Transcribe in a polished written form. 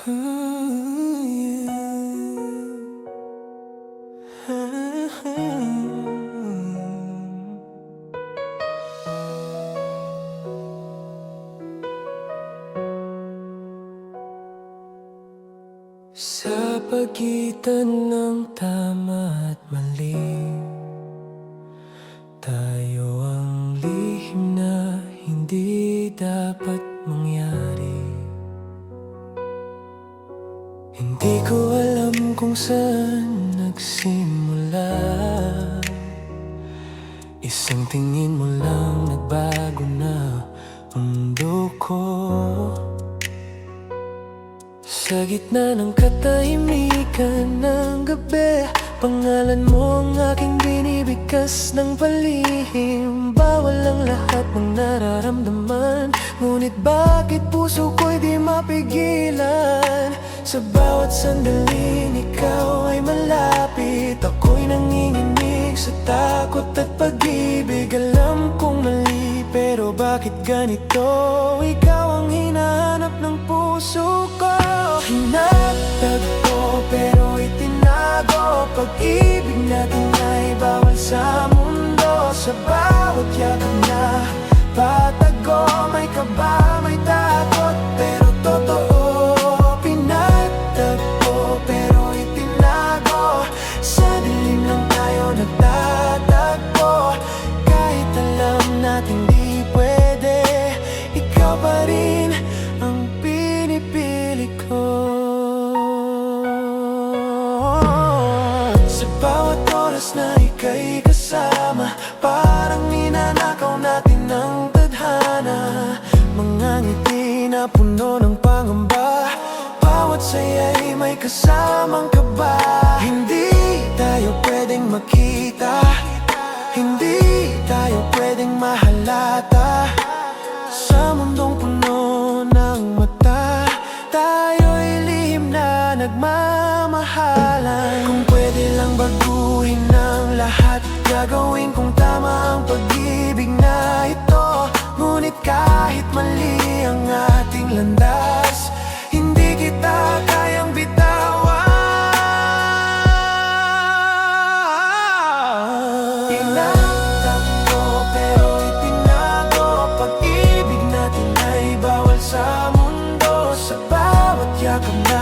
Sa pagitan ng tama at mali, tayo ang lihim na hindi dapat mangyari. Hindi ko alam kung saan nagsimula. Isang tingin mo lang nagbago na mundo ko. Sa gitna ng katahimikan ng gabi, pangalan mo ang aking binibigkas ng palihim. Bawal ang lahat ng nararamdaman, ngunit bakit puso ko'y di mapigilan? Sa bawat sandaling ikaw ay malapit, ako'y nanginginig sa takot at pag-ibig. Alam kong mali, pero bakit ganito? Ikaw ang hinahanap ng puso ko. Hinatag ko pero itinago, pag-ibig natin ay bawal sa mundo. Sa bawat yakap na patago, may kaba, may takot, pero totoo. Pinatag ko pero itinago, sa dilim lang tayo nagtatagpo. Kahit alam natin di pwede, ikaw pa rin ang pinipili ko. Sa bawat oras na ika'y kasama, parang ninanakaw natin ang tadhana. Mga ngiti na puno ng pangamba, bawat saya'y may kasamang kaba. Hindi tayo pwedeng makita, hindi tayo pwedeng mahalata. Sa mundong puno ng mata, tayo'y lihim na nagmamahalan. Kung pwede lang baguhin ang lahat, gagawin kong tama ang pag-ibig na ito. Ngunit kahit mali ang ating landas, hindi kita kayang bitawan. Tinatag ko pero itinago, pag-ibig natin ay bawal sa mundo. Sa bawat yakap na